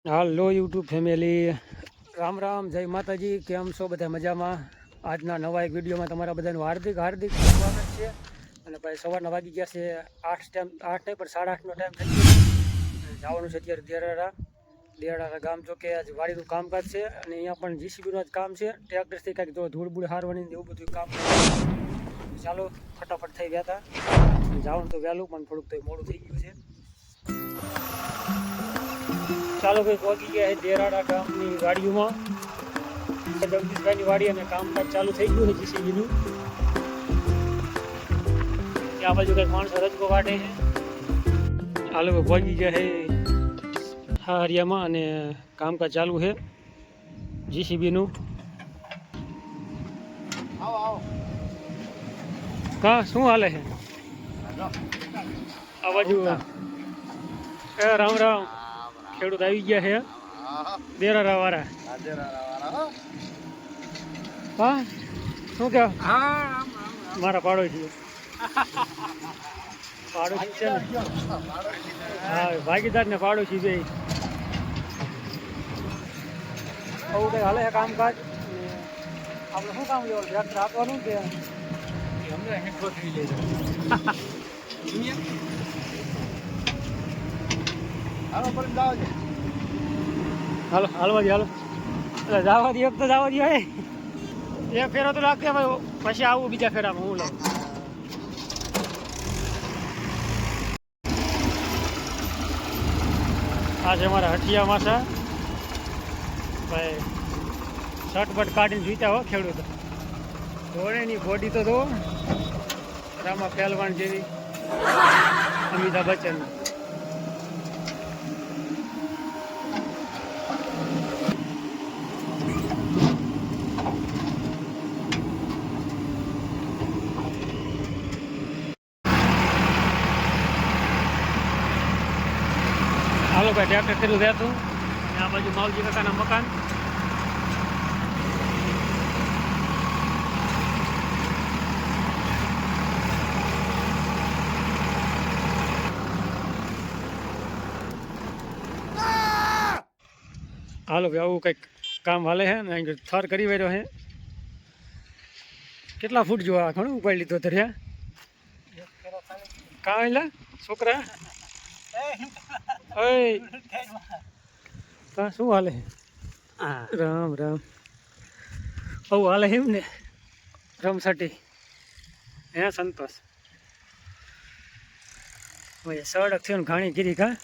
હાલો YouTube family, Ram Ram, જય માતાજી. કેમ છો બધા? મજામાં? આજના નવા એક વિડીયોમાં તમારા બધાનું હાર્દિક હાર્દિક સ્વાગત છે. અને ભાઈ સવારના વાગી ગયા છે 8 નહીં પણ 8:30નો ટાઈમ થઈ ગયો. જવાનું છે અત્યારે દેરાડા ગામ. જો કે આજ વાડીનું કામકાજ છે અને અહીંયા પણ જીસીબીનું જ કામ છે. ટ્રેક્ટરથી કાંઈક જો ધૂળ બૂળ હારવાની એવું બધું કામ. ચાલો ફટાફટ થઈ ગયા હતા. જવાનું તો વહેલું પણ થોડુંક તો મોડું થઈ ગયું છે. ચાલો ભાઈ, પહોંચી ગયા છે દેરાડા ગામની વાડીઓમાં. જગદીશભાઈની વાડી અને કામકાજ ચાલુ થઈ ગયું છે જીસીબીનું. ત્યાં બાજુ કંઈક માણસો રજકો કાઢે છે. ચાલો ભાઈ, પહોંચી ગયા છે હારિયામાં અને કામકાજ ચાલુ છે જીસીબીનું. કા શું હાલે છે આ બાજુ? રામ રામ, ખેડૂત આવી ગયા છે દેરાડા વાળા. હા શું કહો? મારા પાડોશી છે ને? હા, ભાગીદાર ને પાડોશી બે આવું કંઈ હાલે છે કામકાજ. આપણે શું કામ લેવાનું? ટ્રેક્ટર આપવાનું કે હાલો હાલવા દે, હાલો એટલે જવા દે. એક તો જવા દે, એક ફેરો તો રાખે ભાઈ, પછી આવું બીજા ફેરામાં હું લઉં. આ છે અમારા હઠિયા માસા ભાઈ. શર્ટ કાઢીને જીતા હો ખેડૂત. ધોળેની બોડી તો દો રામા પહેલવાન જેવી, અમિતાભ બચ્ચન. હાલો ભાઈ, ટ્રેક્ટર કર્યું રહેતું. આ બાજુ માવજી કાકાના મકાન. હાલો ભાઈ, આવું કંઈક કામ હાલે છે ને. થર કરી વર્યો છે. કેટલા ફૂટ જોવા? ઘણું ઉપાડી લીધો ધર્યા. કાં એટલે છોકરા કા શું હાલે? રામ રામ. આવું હાલે એમ ને રમસાટી હે સંતોષ ભાઈ. સડક થયો ને ઘાણી ગીરી. કા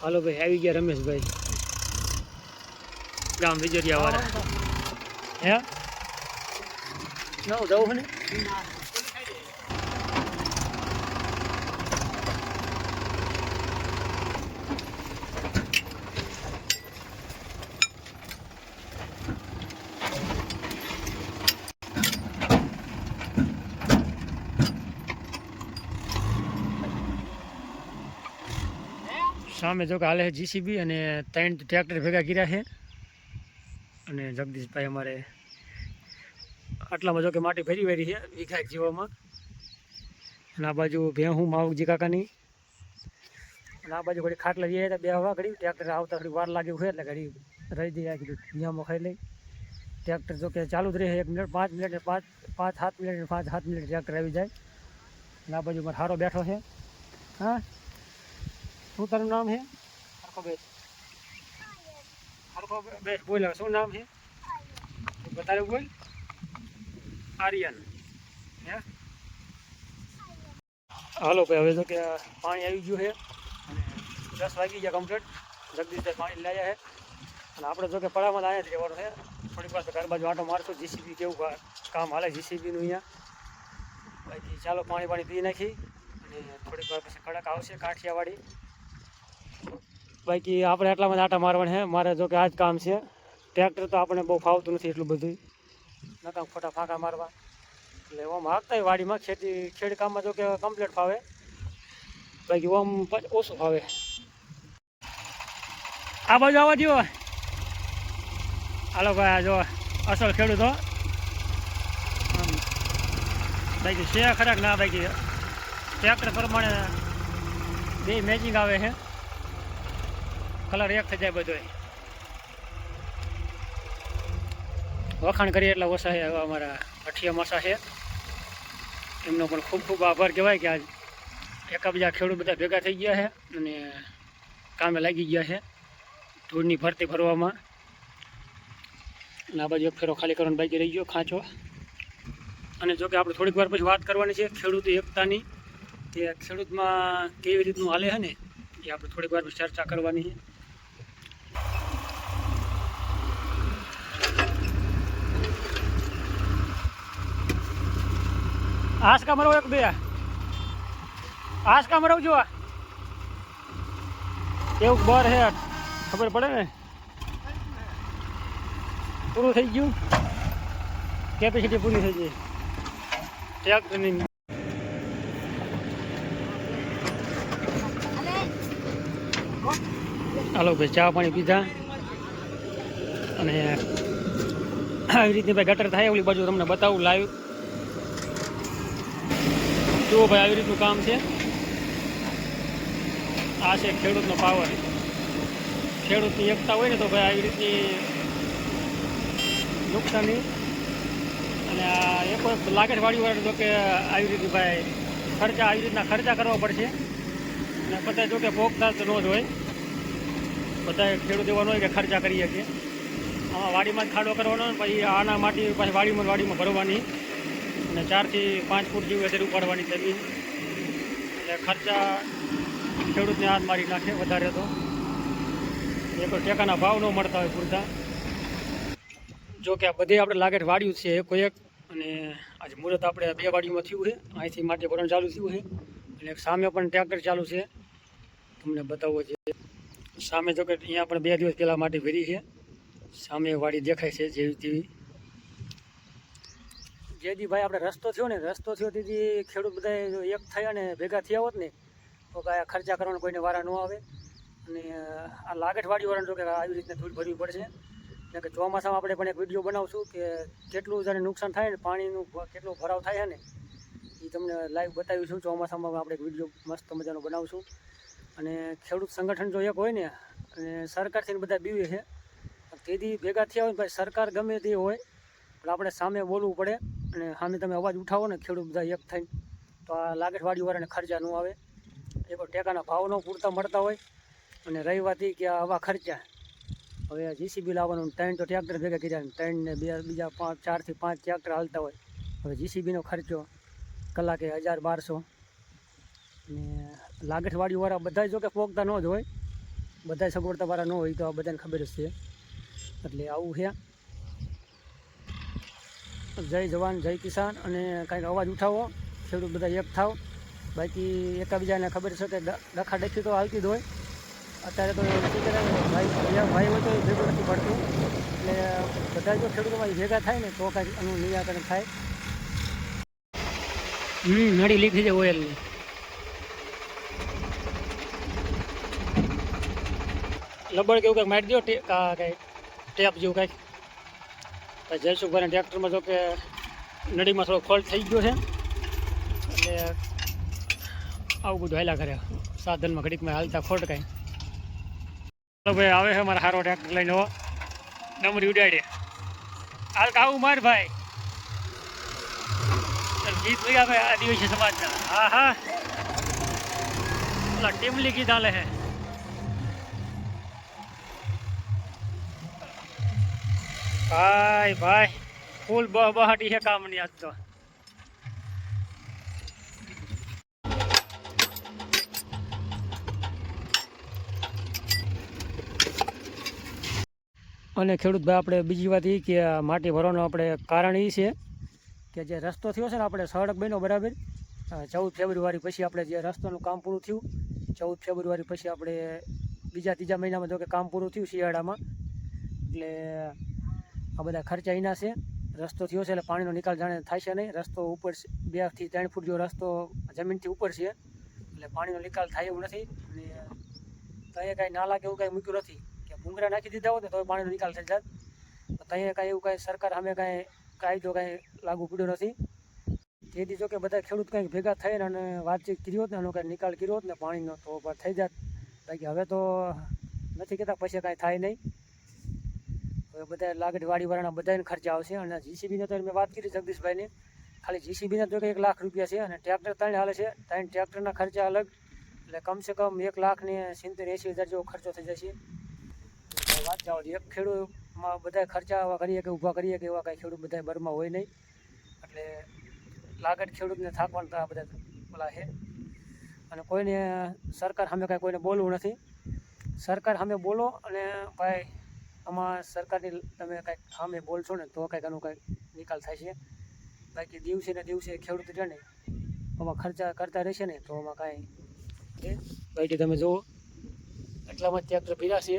હાલો ભાઈ, આવી ગયા રમેશભાઈ ગામ વિજરિયા વાળા. હે ના જવું ને? સામે જો કે હાલે છે જીસીબી અને 3 ટ્રેક્ટર ભેગા કર્યા છે. અને જગદીશભાઈ અમારે આટલામાં જો કે માટી ભરી વેરી છે વીઘા જીવામાં. અને આ બાજુ ભેહું માવજી કાકાની. અને આ બાજુ ઘડી ખાટલા જઈએ તો બે હવા ઘડી ટ્રેક્ટર આવતા થોડી વાર લાગે હોય એટલે ઘડી રહી દઈએ. કીધું નિયમો ખાઈ લઈ. ટ્રેક્ટર જો કે ચાલુ જ રહે 1 minute 5 minute 5-7 minute 5-7 minute tractor આવી જાય. અને આ બાજુ મારે હારો બેઠો છે. હા, શું તારું નામ છે? હરખો બેસ બોલ. શું નામ છે બતાવે? બોલ. આર્યન. હે હાલો ભાઈ, હવે તો કે પાણી આવી ગયું છે અને 10 વાગી ગયા કમ્પ્લીટ. જગદીશભાઈ પાણી લાવ્યા છે અને આપણે જો કે પડામાં આવ્યા જ રહેવાનું છે. થોડીક વાર ઘર બાજુ આટો મારશું. જીસીબી કેવું કામ હાલે જીસીબીનું અહીંયા. બાકી ચાલો પાણી પી નાખી અને થોડીક વાર પછી કડક આવશે કાઠિયાવાડી. બાકી આપણે એટલામાં જ આટા મારવાના છે. મારે જો કે આ જ કામ છે. ટ્રેક્ટર તો આપણે બહુ ફાવતું નથી એટલું બધું, નકામ ખોટા ફાંકા મારવા. એટલે ઓમ હાંકતા વાડીમાં ખેડ કામમાં જો કે કમ્પ્લીટ ફાવે. બાકી ઓમ ઓછું ફાવે. આ બાજુ આવવા દો. હાલો ભાઈ, આ જો અસલ ખેડૂતો બાકી છે ખરાક ના બાકી ટ્રેક્ટર પ્રમાણે બે મેચિંગ આવે છે, કલર એક થઈ જાય બધો. વખાણ કરીએ એટલા ઓછા છે. હવે અમારા અઠિયા માસા છે, એમનો પણ ખૂબ ખૂબ આભાર કહેવાય કે આજ એકાબીજા ખેડૂત બધા ભેગા થઈ ગયા છે અને કામે લાગી ગયા છે ધૂળની ફરતી ફરવામાં. અને આ બાજુ એક ફેરો ખાલી કરવાનો બાકી રહી ગયો ખાંચો. અને જો કે આપણે થોડીક વાર પછી વાત કરવાની છે ખેડૂત એકતાની, કે ખેડૂતમાં કેવી રીતનું હાલે છે ને એ આપણે થોડીક વાર પછી ચર્ચા કરવાની છે. આસ કા મરો એક બે આસ કા મરો જો કેવું બર હે ખબર પડે ને. પૂરું થઈ ગયું, કેપેસિટી પૂરી થઈ ગઈ ટ્રેક્ટરની. હાલો ભાઈ ચા પાણી પીધા અને આવી રીતની ભાઈ ગટર થાય ઓલી બાજુ તમને બતાવું લાઈવ. જુઓ ભાઈ આવી રીતનું કામ છે. આ છે ખેડૂતનો પાવર. ખેડૂતની એકતા હોય ને તો ભાઈ આવી રીતની નુકસાની. અને આ એક લાગેટવાળી વાળું જો કે આવી રીતે ભાઈ આવી રીતના ખર્ચા કરવા પડશે. અને બધા જો કે ભોગતા તો ન જ હોય, બધા ખેડૂત એવા ન હોય કે ખર્ચા કરી શકીએ. આમાં વાડીમાં જ ખાડો કરવાનો ને પછી આના માટી પાછી વાડીમાં ભરવાની અને 4 થી 5 ફૂટ જેવી અધેર ઉપાડવાની જમીન. એટલે ખર્ચા ખેડૂતને હાથ મારી નાખે વધારે તો. એ કોઈ ટેકાના ભાવ ન મળતા હોય પૂરતા. જો કે આ બધી આપણે લાગેટ વાડ્યું છે કોઈ એક. અને આજે મુહૂર્ત આપણે 2 વાડીમાં થયું છે. અહીંથી માટી ભરણ ચાલુ થયું છે અને એક સામે પણ ટ્રેક્ટર ચાલુ છે, તમને બતાવવો છે. સામે જો કે અહીંયા પણ 2 દિવસ પહેલાં માટી ભરી છે. સામે વાડી દેખાય છે જેવી તેવી. જેથી ભાઈ આપણે રસ્તો થયો તેથી ખેડૂત બધા એક થયા ને ભેગા થયા હોત ને તો કાંઈ ખર્ચા કરવાનો કોઈને વારા ન આવે. અને આ લાગેટવાડીવાળાને જો કે આવી રીતના ધૂળ ભરવી પડશે. એટલે કે ચોમાસામાં આપણે પણ એક વિડીયો બનાવશું કે કેટલું જ્યારે નુકસાન થાય ને પાણીનું કેટલો ભરાવ થાય ને એ તમને લાઈવ બતાવીશું. ચોમાસામાં આપણે એક વિડીયો મસ્ત મજાનો બનાવશું. અને ખેડૂત સંગઠન જો એક હોય ને અને સરકારથી બધા બીવે છે તેથી ભેગા થયા હોય ભાઈ. સરકાર ગમે તે હોય પણ આપણે સામે બોલવું પડે અને સામે તમે અવાજ ઉઠાવો ને ખેડૂત બધા એક થઈને તો આ લાગેટવાડીવાળાને ખર્ચા ન આવે. એ કોઈ ટેકાના ભાવ ન પૂરતા મળતા હોય. અને રહી વાત એ કે આવા ખર્ચા હવે જીસીબી લાવવાનું 3 તો ટ્રેક્ટર ભેગા કર્યા, 3 ને બીજા 4 થી 5 ટ્રેક્ટર હાલતા હોય. હવે જીસીબીનો ખર્ચો કલાકે 1000-1200. અને લાગેટવાડીવાળા બધા જો કે પોગતા ન જ હોય, બધા સગવડતાવાળા ન હોય તો આ બધાને ખબર જ છે. એટલે આવું છે. જય જવાન જય કિસાન. અને કાંઈક અવાજ ઉઠાવો, ખેડૂત બધા એક થાવ. બાકી એકાબીજાને ખબર છે કે ડખાડખી તો હાલતી જ હોય. અત્યારે તો ભાઈ હોય તો ભેગું નથી પડતું. એટલે બધા જો ખેડૂતોમાં ભેગા થાય ને તો કાંઈક આનું નિરાકરણ થાય. નળી લીક થઈ જાય ઓઇલની. લબડ કેવું કંઈક મારી દો કાંઈ ટેપ જેવું કાંઈક. જયસુખભાઈના ટ્રેક્ટરમાં જો કે નળીમાં થોડો ફોલ્ટ થઈ ગયો છે એટલે આવું બધું હાલ્યા કરે સાધનમાં ઘડીકમાં હાલતા ખોટ કાંઈ. ચાલો ભાઈ આવે છે મારા સારો ટ્રેક્ટર લઈને હો ડમરી ઉડાડે હાલ આવું માર ભાઈ. ગીત ભાઈ આવે આદિવાસી સમાજના. હા હા ઓલા ટીમલી ગીત હાલે છે. ભાઈ ફૂલ બહાટી છે કામની આજ તો. અને ખેડૂત ભાઈ આપણે બીજી વાત એ કે માટી ભરવાનું આપણે કારણ એ છે કે જે રસ્તો થયો છે ને આપણે સડક બન્યો બરાબર 14 ફેબ્રુઆરી પછી આપણે જે રસ્તાનું કામ પૂરું થયું 14 ફેબ્રુઆરી પછી આપણે બીજા ત્રીજા મહિનામાં જો કે કામ પૂરું થયું શિયાળામાં. એટલે આ બધા ખર્ચા એના છે. રસ્તો થયો છે એટલે પાણીનો નિકાલ જાણે થાય છે નહીં. રસ્તો ઉપર 2 થી 3 ફૂટ જેવો રસ્તો જમીનથી ઉપર છે એટલે પાણીનો નિકાલ થાય એવું નથી. અને ત્યાં કાંઈ નાલા કે એવું કાંઈ મૂક્યું નથી કે ભૂંગરા નાખી દીધા હોત ને તો પાણીનો નિકાલ થઈ જાય. ત્યાં કાંઈ એવું કાંઈ સરકાર સામે કાંઈ કાયદો કાંઈ લાગુ પડ્યો નથી. તેથી જો કે બધા ખેડૂત કંઈક ભેગા થઈને અને વાતચીત કરી હોત ને એનો કંઈક નિકાલ કર્યો હોત ને પાણીનો તો થઈ જાત. બાકી હવે તો નથી કહેતા પછી કાંઈ થાય નહીં. હવે બધા લાગડ વાડીવાળાના બધાને ખર્ચા આવશે. અને જીસીબીને તો મેં વાત કરી જગદીશભાઈને, ખાલી જીસીબીના જો કે 1 લાખ રૂપિયા છે અને ટ્રેક્ટર 3 હાલે છે. 3 ટ્રેક્ટરના ખર્ચા અલગ, એટલે કમસે કમ 1,70,000-80,000 જેવો ખર્ચો થઈ જશે. વાત જાઓ, એક ખેડૂતમાં બધા ખર્ચા આવા કરીએ કે ઊભા કરીએ કે એવા કાંઈ ખેડૂત બધા બરમાં હોય નહીં. એટલે લાગડ ખેડૂતને થાકવાના તો આ બધા પેલા છે. અને કોઈને સરકાર સામે કાંઈ કોઈને બોલવું નથી. સરકાર સામે બોલો અને ભાઈ આમાં સરકારની તમે કાંઈક સામે બોલશો ને તો કાંઈક આનું કાંઈક નિકાલ થાય છે. બાકી દિવસે ને દિવસે ખેડૂત છે ને આમાં ખર્ચા કરતા રહેશે ને તો આમાં કાંઈ છે. બાકી તમે જુઓ એટલામાં જ ટ્રેક્ટર પીરા છે.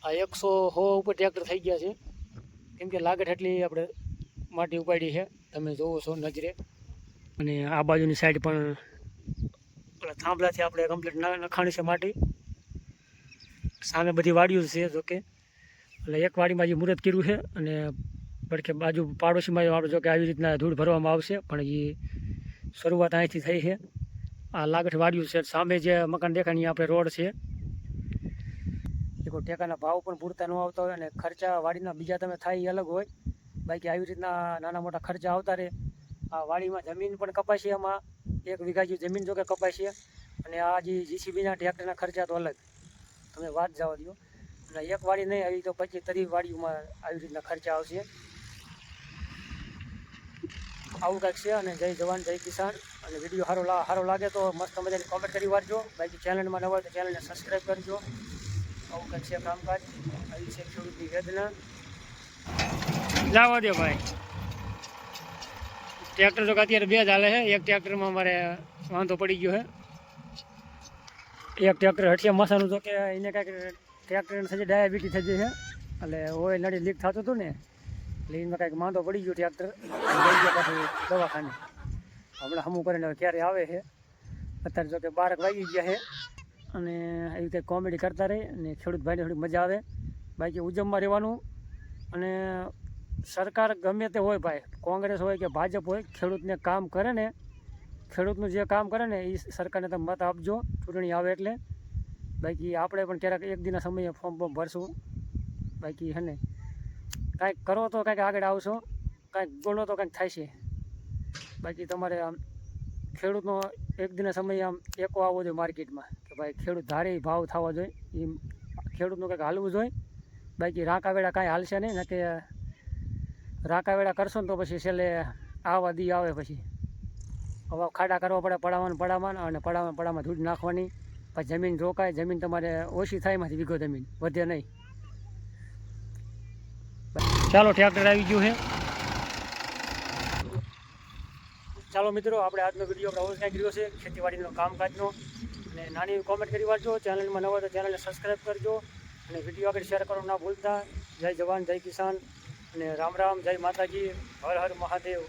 આ 100 ઉપર ટ્રેક્ટર થઈ ગયા છે, કેમ કે લાગડ એટલી આપણે માટી ઉપાડી છે, તમે જોવો છો નજરે. અને આ બાજુની સાઈડ પણ થાંભલાથી આપણે કમ્પ્લીટ નખાણી છે માટી. સામે બધી વાડીઓ છે જોકે, એટલે એક વાડીમાં જે મુહૂર્ત કર્યું છે અને પડખે બાજુ પાડોશીમાં આપણે જોકે આવી રીતના ધૂળ ભરવામાં આવશે, પણ એ શરૂઆત અહીંથી થઈ છે. આ લાગઠ વાડીઓ છે, સામે જે મકાન દેખાય અહીંયા આપણે રોડ છે. કોઈ ટેકાના ભાવ પણ પૂરતા ન આવતા હોય અને ખર્ચા વાડીના બીજા તમે થાય એ અલગ હોય. બાકી આવી રીતના નાના મોટા ખર્ચા આવતા રહે. આ વાડીમાં જમીન પણ કપાય છે, એમાં 1 વીઘા જેવી જમીન જોકે કપાય છે. અને આ જે જીસીબીના ટ્રેક્ટરના ખર્ચા તો અલગ, તમે વાત જવા દો. અને એક વાડી નહીં આવી તો 25-30 વાડીઓમાં આવી રીતના ખર્ચા આવશે. આવું કાંઈક છે. અને જય જવાન જય કિસાન. અને વિડીયો સારો લાગે તો મસ્ત મજાની કોમેન્ટ કરી વાળજો. બાકી ચેનલમાં ન હોય તો ચેનલને સબસ્ક્રાઈબ કરજો. આવું કંઈક છે કામકાજ, આવી છે ખેડૂતની વેદના. જવા દો ભાઈ, ટ્રેક્ટર તો અત્યારે 2 જ હાલે છે. એક ટ્રેક્ટરમાં મારે વાંધો પડી ગયો છે. એક ટ્રેક્ટર હઠિયા મસાનું તો કે એને કાંઈક ટ્રેક્ટરને થશે ડાયાબિટીસ થઈ જાય છે, એટલે ઓઇલ નળી લીક થતું હતું ને, એટલે એમાં કાંઈક માંદો પડી ગયો ટ્રેક્ટર, લઈ ગયા પાછું દવાખાને. હમણાં હમું કરીને ક્યારે આવે છે. અત્યારે જો કે 12 વાગી ગયા છે. અને એવી કંઈક કોમેડી કરતા રહી અને ખેડૂત ભાઈને થોડી મજા આવે. બાકી ઉજમમાં રહેવાનું. અને સરકાર ગમે તે હોય ભાઈ, કોંગ્રેસ હોય કે ભાજપ હોય, ખેડૂતને કામ કરે ને, ખેડૂતનું જે કામ કરે ને એ સરકારને તમે મત આપજો ચૂંટણી આવે એટલે. બાકી આપણે પણ ક્યારેક એક દિનના સમયે ફોર્મ ભરશું. બાકી હે ને કાંઈક કરો તો કાંઈક આગળ આવશો, કાંઈક બોલો તો કાંઈક થાય છે. બાકી તમારે આમ ખેડૂતનો એક દિનના સમયે આમ ટેકો આવવો જોઈએ માર્કેટમાં, કે ભાઈ ખેડૂત ધારે ભાવ થવા જોઈએ, એ ખેડૂતનું કંઈક હાલવું જોઈએ. બાકી રાંકાવેળા કાંઈ હાલશે નહીં ને, કે રાંકાવેળા કરશો ને તો પછી છેલ્લે આવા દી આવે પછી હવે ખાડા કરવા પડે પડાવવાનું અને પડાવવામાં ધૂળ નાખવાની. પછી જમીન રોકાય, જમીન તમારે ઓછી થાય, એમાંથી વીઘો જમીન વધે નહીં. ચાલો ટ્રેક્ટર આવી ગયું છે. ચાલો મિત્રો, આપણે આજનો વિડીયો આપણે ઓવર કર્યો છે ખેતીવાડીનો કામકાજનો. અને નાની કોમેન્ટ કરી વાંચજો. ચેનલમાં ન હોય તો ચેનલને સબસ્ક્રાઈબ કરજો અને વિડીયો આગળ શેર કરવાનું ના ભૂલતા. જય જવાન જય કિસાન અને રામ રામ, જય માતાજી, હર હર મહાદેવ.